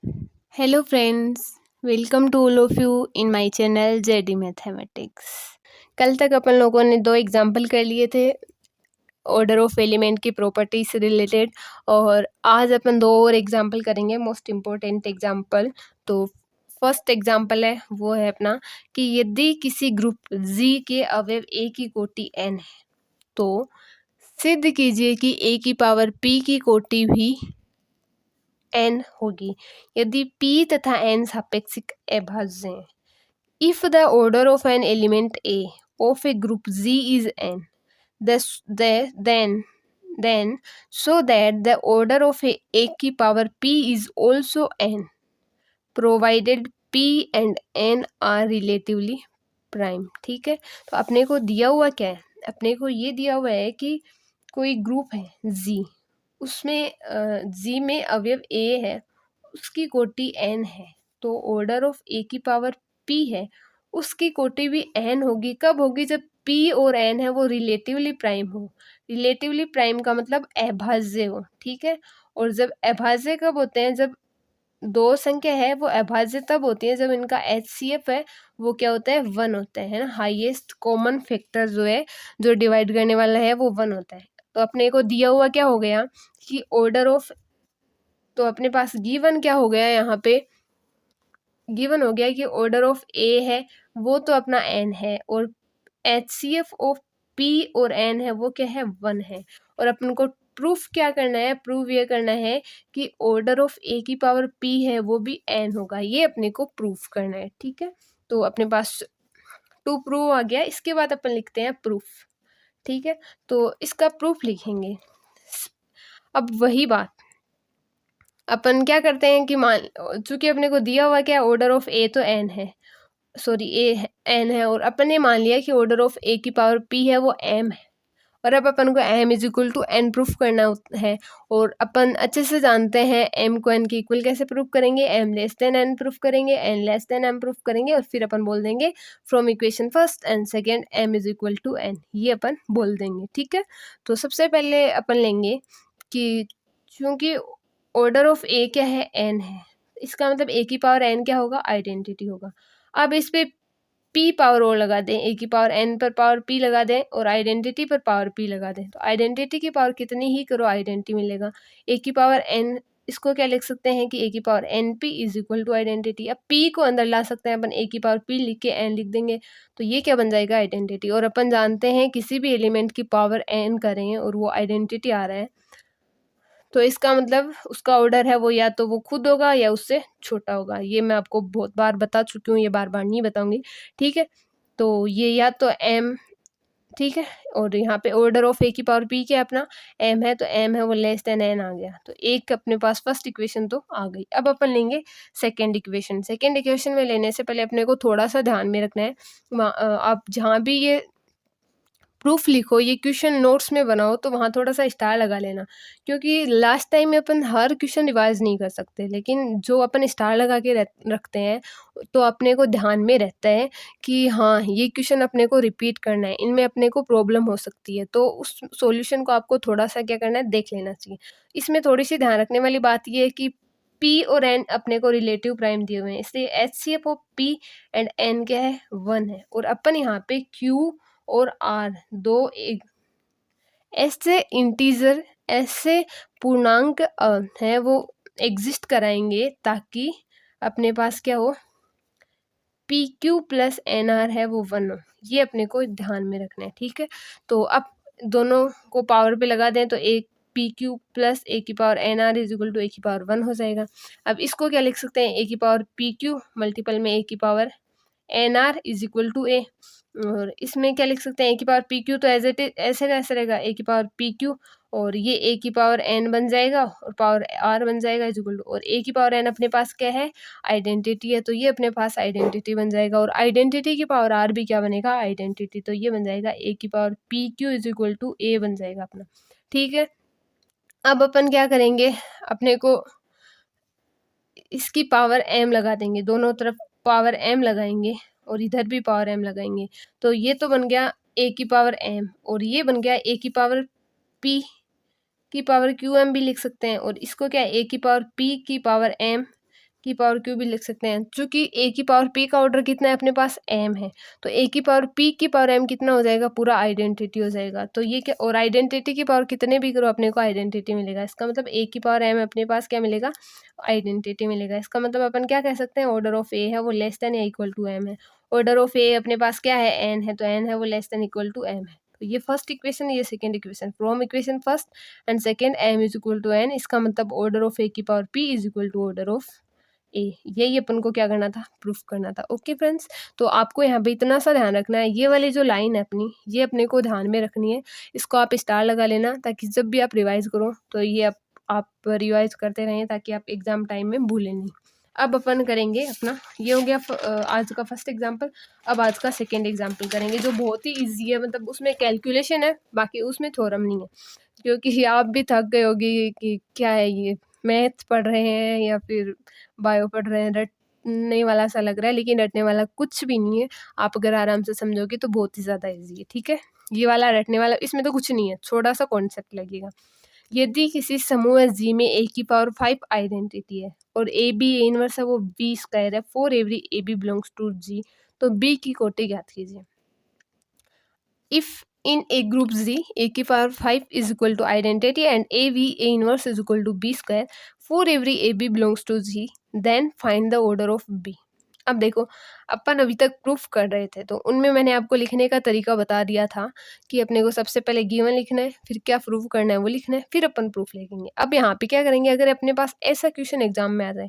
Hello friends, welcome to all of you in my channel JD Mathematics। कल तक अपन लोगों ने दो एग्जाम्पल कर लिए थे ऑर्डर ऑफ एलिमेंट की प्रॉपर्टी से रिलेटेड, और आज अपन दो और एग्जाम्पल करेंगे, मोस्ट इम्पोर्टेंट एग्जाम्पल। तो फर्स्ट एग्जाम्पल है वो है अपना कि यदि किसी ग्रुप Z के अवयव A की कोटि n है तो सिद्ध कीजिए कि A की पावर P की कोटि भी n होगी यदि p तथा n सापेक्षिक अभाज्य हैं। If the order of an element a of a group Z is n, then so that the order of a की power p is also n, provided p and n are relatively prime। ठीक है, तो अपने को दिया हुआ क्या है, अपने को ये दिया हुआ है कि कोई ग्रुप है Z, उसमें Z में अवयव A है, उसकी कोटि n है, तो ऑर्डर ऑफ A की पावर P है, उसकी कोटि भी n होगी। कब होगी? जब P और n है वो रिलेटिवली प्राइम हो। रिलेटिवली प्राइम का मतलब अभाज्य हो, ठीक है। और जब अभाज्य कब होते हैं? जब दो संख्या है वो अभाज्य तब होती है जब इनका HCF है वो क्या होता है? 1 होता है ना। हाईएस्ट कॉमन फैक्टर जो है, जो डिवाइड करने वाला है वो 1 होता है। तो अपने को दिया हुआ क्या हो गया कि ऑर्डर ऑफ, तो अपने पास गिवन क्या हो गया यहाँ पे? गिवन हो गया कि ऑर्डर ऑफ A है वो तो अपना n है, और HCF ऑफ P और n है वो क्या है? 1 है। और अपन को प्रूफ क्या करना है? प्रूफ ये करना है कि ऑर्डर ऑफ A की पावर P है वो भी n होगा, ये अपने को प्रूफ करना है, ठीक है। तो अपने पास टू प्रूव आ गया। इसके बाद अपन लिखते हैं प्रूफ, ठीक है। तो इसका प्रूफ लिखेंगे। अब वही बात अपन क्या करते हैं कि मान, चूंकि अपने को दिया हुआ क्या? ऑर्डर ऑफ A तो n है, सॉरी A n है, और अपन ने मान लिया कि ऑर्डर ऑफ A की पावर P है वो m है, और अब अपन को m is equal to n proof करना है। और अपन अच्छे से जानते हैं m को n के इक्वल कैसे प्रूफ करेंगे? m less than n proof करेंगे, n less than m proof करेंगे, और फिर अपन बोल देंगे from equation first and second m is equal to n, ये अपन बोल देंगे, ठीक है। तो सबसे पहले अपन लेंगे कि चूंकि ऑर्डर ऑफ A क्या है? n है, इसका मतलब A की पावर n क्या होगा? आइडेंटिटी होगा। अब इस पे P पावर और लगा दें, A की पावर n पर पावर P लगा दें, और आइडेंटिटी पर पावर P लगा दें, तो आइडेंटिटी की पावर कितनी ही करो आइडेंटिटी मिलेगा। A की पावर n, इसको क्या लिख सकते हैं कि A की power NP is equal to identity. अब P को अंदर ला सकते हैं अपन, A की पावर P लिख के n लिख देंगे, तो ये क्या बन जाएगा? आइडेंटिटी। और अपन जानते हैं किसी भी एलिमेंट की पावर n करें और वो आइडेंटिटी आ रहा है, तो इसका मतलब उसका ऑर्डर है वो या तो वो खुद होगा या उससे छोटा होगा। ये मैं आपको बहुत बार बता चुकी हूँ, ये बार बार नहीं बताऊंगी, ठीक है। तो ये या तो m, ठीक है, और यहाँ पे ऑर्डर ऑफ A की पावर P क्या है? अपना m है, तो m है वो लेस देन n आ गया, तो एक अपने पास फर्स्ट इक्वेशन तो आ गई। अब अपन लेंगे सेकेंड इक्वेशन। सेकेंड इक्वेशन में लेने से पहले अपने को थोड़ा सा ध्यान में रखना है, आप जहाँ भी ये प्रूफ लिखो, ये क्वेश्चन नोट्स में बनाओ, तो वहाँ थोड़ा सा स्टार लगा लेना, क्योंकि लास्ट टाइम में अपन हर क्वेश्चन रिवाइज नहीं कर सकते, लेकिन जो अपन स्टार लगा के रखते हैं तो अपने को ध्यान में रहता है कि हाँ ये क्वेश्चन अपने को रिपीट करना है, इनमें अपने को प्रॉब्लम हो सकती है, तो उस सॉल्यूशन को आपको थोड़ा सा क्या करना है? देख लेना चाहिए। इसमें थोड़ी सी ध्यान रखने वाली बात ये है कि P और N अपने को रिलेटिव प्राइम दिए हुए हैं, इसलिए HCF of P and N क्या है? 1 है। और अपन यहाँ पे Q और R दो एक ऐसे इंटीजर, ऐसे पूर्णांक है वो एग्जिस्ट कराएंगे ताकि अपने पास क्या हो? PQ प्लस NR है वो 1 हो, ये अपने को ध्यान में रखना है, ठीक है। तो अब दोनों को पावर पे लगा दें तो एक PQ प्लस A की power NR is equal to A की पावर 1 हो जाएगा। अब इसको क्या लिख सकते हैं? A की पावर PQ मल्टीपल में A की power NR is equal to A, और इसमें क्या लिख सकते हैं? A की पावर PQ, तो एज इट इज ऐसे कैसे रहेगा? A की पावर PQ, और ये A की पावर N बन जाएगा और पावर R बन जाएगा इज इक्वल टू, और A की पावर N अपने पास क्या है? आइडेंटिटी है, तो ये अपने पास आइडेंटिटी बन जाएगा, और आइडेंटिटी की पावर R भी क्या बनेगा? आइडेंटिटी, तो ये बन जाएगा A की power PQ is equal to A बन जाएगा अपना, ठीक है। अब अपन क्या करेंगे? अपने को इसकी पावर m लगा देंगे, दोनों तरफ पावर m लगाएंगे और इधर भी पावर m लगाएंगे, तो ये तो बन गया a की पावर m, और ये बन गया a की पावर p की पावर qm भी लिख सकते हैं, और इसको क्या a की पावर p की पावर m की पावर क्यू भी लिख सकते हैं। चूंकि ए की पावर पी का ऑर्डर कितना है अपने पास, एम है, तो ए की पावर पी की पावर एम कितना हो जाएगा, पूरा आइडेंटिटी हो जाएगा। तो ये क्या, और आइडेंटिटी की पावर कितने भी करो अपने को आइडेंटिटी मिलेगा। इसका मतलब ए की पावर एम अपने पास क्या मिलेगा, आइडेंटिटी मिलेगा। इसका मतलब अपन क्या कह सकते हैं, ऑर्डर ऑफ ए है वो लेस देन या इक्वल टू एम है। ऑर्डर ऑफ ए अपने पास क्या है, एन है, तो एन है वो less than equal to M है। तो ये फर्स्ट इक्वेशन, ये second equation, from equation first and second M is equal to N, इसका मतलब ऑर्डर ऑफ ए की power P is equal to order of A. यही अपन को क्या करना था, प्रूफ करना था। ओके फ्रेंड्स, तो आपको यहाँ पे इतना सा ध्यान रखना है, ये वाली जो लाइन है अपनी, ये अपने को ध्यान में रखनी है। इसको आप स्टार लगा लेना, ताकि जब भी आप रिवाइज करो तो ये आप रिवाइज करते रहें, ताकि आप एग्जाम टाइम में भूलें नहीं। अब अपन करेंगे अपना, ये हो गया आज का फर्स्ट एग्जाम्पल। अब आज का सेकेंड एग्जाम्पल करेंगे, जो बहुत ही ईजी है, मतलब उसमें कैलकुलेशन है, बाकी उसमें थ्योरम नहीं है। क्योंकि आप भी थक गए होगी कि क्या है ये, मैथ पढ़ रहे हैं या फिर बायो पढ़ रहे हैं, रटने वाला सा लग रहा है, लेकिन रटने वाला कुछ भी नहीं है। आप अगर आराम से समझोगे तो बहुत ही ज़्यादा ईजी है। ठीक है, ये वाला रटने वाला, इसमें तो कुछ नहीं है, छोटा सा कॉन्सेप्ट लगेगा। यदि किसी समूह जी में ए की पावर 5 आइडेंटिटी है और ए बी ए इनवर्स है वो बी स्क्वायर है, for every A B belongs to G, तो बी की कोटि ज्ञात कीजिए। If in a group Z, a की power 5 is equal to identity and a v a inverse is equal to b square for every a b belongs to Z, then find the order of b। अब देखो, अपन अभी तक proof कर रहे थे, तो उनमें मैंने आपको लिखने का तरीका बता दिया था कि अपने को सबसे पहले गिवन लिखना है, फिर क्या प्रूफ करना है वो लिखना है, फिर अपन प्रूफ लिखेंगे। अब यहाँ पे क्या करेंगे, अगर अपने पास ऐसा क्वेश्चन एग्जाम में आ जाए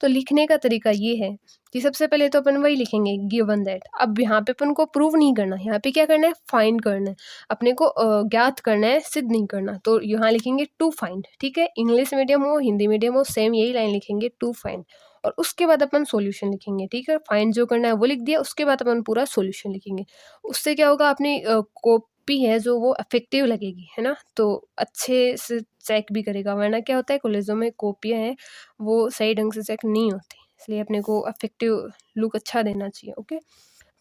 तो लिखने का तरीका ये है कि सबसे पहले तो अपन वही लिखेंगे गिवन दैट। अब यहाँ पे अपन को प्रूव नहीं करना, यहाँ पे क्या करना है, फाइंड करना है, अपने को ज्ञात करना है, सिद्ध नहीं करना। तो यहाँ लिखेंगे टू फाइंड। ठीक है, इंग्लिश मीडियम हो हिंदी मीडियम हो सेम यही लाइन लिखेंगे, टू फाइंड, और उसके बाद अपन सॉल्यूशन लिखेंगे। ठीक है, फाइंड जो करना है वो लिख दिया, उसके बाद अपन पूरा सॉल्यूशन लिखेंगे। उससे क्या होगा, अपनी कॉपी है जो वो इफेक्टिव लगेगी, है ना, तो अच्छे से चेक भी करेगा। वरना क्या होता है, कॉलेजों में कॉपियाँ हैं वो सही ढंग से चेक नहीं होती, इसलिए अपने को इफेक्टिव लुक अच्छा देना चाहिए। ओके,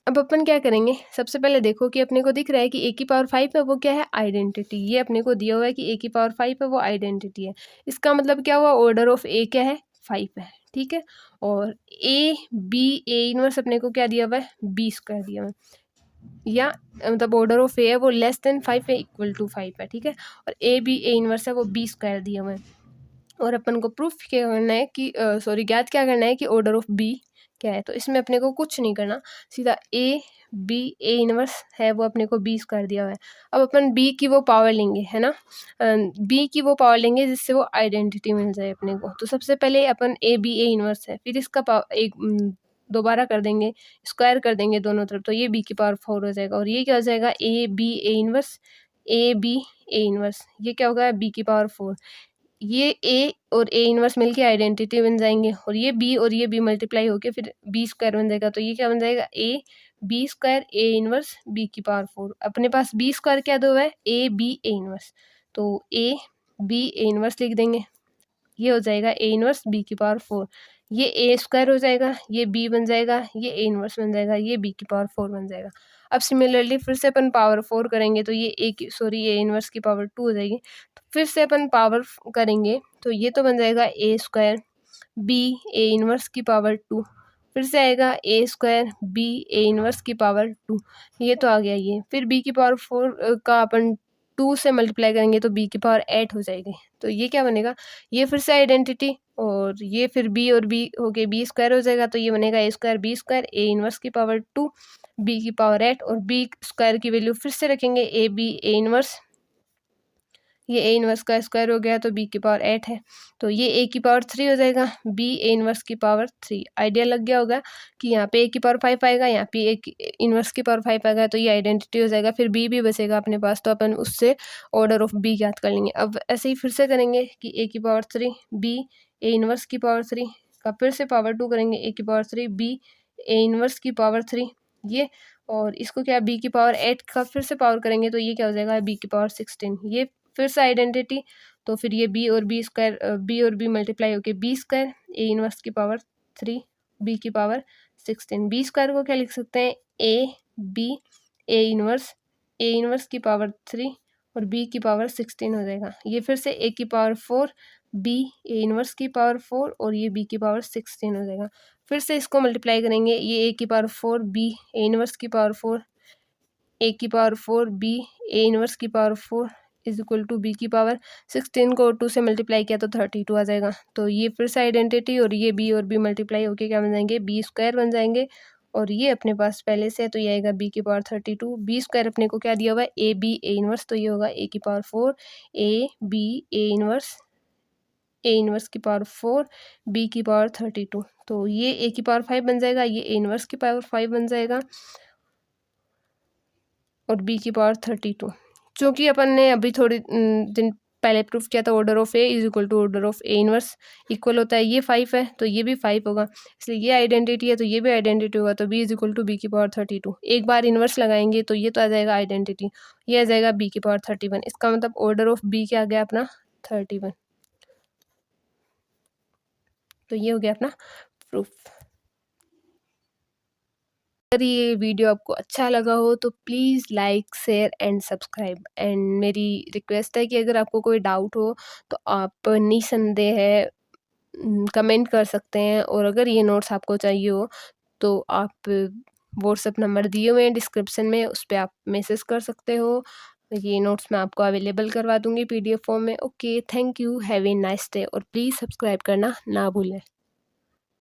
अब अपन क्या करेंगे, सबसे पहले देखो कि अपने को दिख रहा है कि ए की पावर 5 है वो क्या है, आइडेंटिटी। ये अपने को दिया हुआ है कि ए की पावर 5 है वो आइडेंटिटी है। इसका मतलब क्या हुआ, ऑर्डर ऑफ ए क्या है, 5 है। ठीक है, और ए बी ए इनवर्स अपने को क्या दिया हुआ है, बी स्क्वायर दिया हुआ है, या मतलब ऑर्डर ऑफ ए है वो लेस देन 5 है, इक्वल टू 5 है। ठीक है, और ए बी ए इनवर्स है वो बी स्क्वायर दिया हुआ है। और अपन को प्रूफ क्या करना है कि सॉरी ज्ञात क्या करना है कि ऑर्डर ऑफ बी क्या है। तो इसमें अपने को कुछ नहीं करना, सीधा ए बी ए इनवर्स है वो अपने को बी स्क्वायर दिया हुआ है। अब अपन बी की वो पावर लेंगे, है ना, बी की वो पावर लेंगे जिससे वो आइडेंटिटी मिल जाए अपने को। तो सबसे पहले अपन ए बी ए इनवर्स है, फिर इसका पावर एक दोबारा कर देंगे, स्क्वायर कर देंगे दोनों तरफ, तो ये बी की पावर 4 हो जाएगा। और ये क्या हो जाएगा, A B A inverse, A B A inverse, ये क्या होगा, बी की पावर 4। ये ए और ए इनवर्स मिलके आइडेंटिटी बन जाएंगे, और ये बी मल्टीप्लाई होके फिर बी स्क्वायर बन जाएगा। तो ये क्या बन जाएगा, A B square A inverse B की पावर 4। अपने पास बी स्क्वायर क्या दो है, ए बी ए इनवर्स, तो ए बी ए इनवर्स लिख देंगे, ये हो जाएगा ए इनवर्स बी की पावर 4। ये ए स्क्वायर हो जाएगा, ये बी बन जाएगा, ये ए इनवर्स बन जाएगा, ये बी की पावर 4 बन जाएगा। अब सिमिलरली फिर से अपन पावर 4 करेंगे, तो ये ए इनवर्स की पावर 2 हो जाएगी। तो फिर से अपन पावर करेंगे, तो ये तो बन जाएगा ए स्क्वायर बी ए इनवर्स की पावर 2, फिर से आएगा ए स्क्वायर बी ए इनवर्स की पावर 2, ये तो आ गया ये। फिर बी की पावर 4 का अपन 2 से मल्टीप्लाई करेंगे तो बी की पावर 8 हो जाएगी। तो ये क्या बनेगा, ये फिर से आइडेंटिटी, और ये फिर बी और बी हो गए, बी स्क्वायर हो जाएगा, तो ये बनेगा A square B square A inverse की पावर 2 बी की पावर 8, और बी स्क्वायर की वैल्यू फिर से रखेंगे ए बी ए इनवर्स, ये ए इनवर्स का स्क्वायर हो गया तो बी की पावर 8 है, तो ये ए की पावर 3 हो जाएगा, बी ए इनवर्स की पावर 3। आइडिया लग गया होगा कि यहाँ पे ए की पावर 5 आएगा, यहाँ पे ए इनवर्स की पावर 5 आएगा, तो ये आइडेंटिटी हो जाएगा। फिर बी भी बचेगा अपने पास, तो अपन उससे ऑर्डर ऑफ बी याद कर लेंगे। अब ऐसे ही फिर से करेंगे कि ए की पावर 3 बी ए इनवर्स की पावर 3 का फिर से पावर 2 करेंगे, ए की पावर 3 बी ए इनवर्स की पावर 3, ये, और इसको क्या बी की पावर 8 का फिर से पावर करेंगे, तो ये क्या हो जाएगा, बी की पावर 16, ये फिर से आइडेंटिटी। तो फिर ये बी और बी स्क्वायर, बी और बी मल्टीप्लाई होके बी स्क्वायर ए इनवर्स की पावर 3 बी की पावर 16। बी स्क्वायर को क्या लिख सकते हैं, ए बी ए इनवर्स की पावर 3 और b की पावर 16 हो जाएगा। ये फिर से a की पावर 4 b a इनवर्स की पावर 4 और ये b की पावर 16 हो जाएगा। फिर से इसको मल्टीप्लाई करेंगे, ये a की पावर 4 b a इनवर्स की पावर 4 a की पावर 4 b a इनवर्स की power 4 is equal to b की पावर 16 को 2 से मल्टीप्लाई किया तो 32 आ जाएगा। तो ये फिर से आइडेंटिटी और ये b और b मल्टीप्लाई होके क्या बन जाएंगे, b स्क्वायर बन जाएंगे। और ये अपने पास पहले से है तो ये आएगा b की पावर 32। b स्क्वायर अपने को क्या दिया हुआ है, ए बी ए इनवर्स, तो ये होगा a की power 4 a b a inverse की पावर 4 b की पावर 32। तो ये a की पावर 5 बन जाएगा, ये a इनवर्स की पावर 5 बन जाएगा और b की पावर 32। क्योंकि अपन ने अभी थोड़ी दिन पहले प्रूफ किया था order of a is equal to order of a inverse इक्वल होता है, ये 5 है तो ये भी 5 होगा, इसलिए ये आइडेंटिटी है तो ये भी आइडेंटिटी होगा, तो b is equal to b की पावर 32। एक बार इनवर्स लगाएंगे तो ये तो आ जाएगा आइडेंटिटी, ये आ जाएगा b की पावर 31। इसका मतलब ऑर्डर ऑफ b क्या आ गया अपना 31। तो ये हो गया अपना प्रूफ। अगर ये वीडियो आपको अच्छा लगा हो तो please like share and subscribe. And मेरी रिक्वेस्ट है कि अगर आपको कोई डाउट हो तो आप निसंदेह कमेंट कर सकते हैं, और अगर ये नोट्स आपको चाहिए हो तो आप व्हाट्सएप नंबर दिए हुए हैं डिस्क्रिप्शन में, उस पर आप मैसेज कर सकते हो। ये नोट्स मैं आपको अवेलेबल करवा दूँगी PDF फॉर्म में। Okay, thank you, have a nice day, और प्लीज़ सब्सक्राइब करना ना भूलें।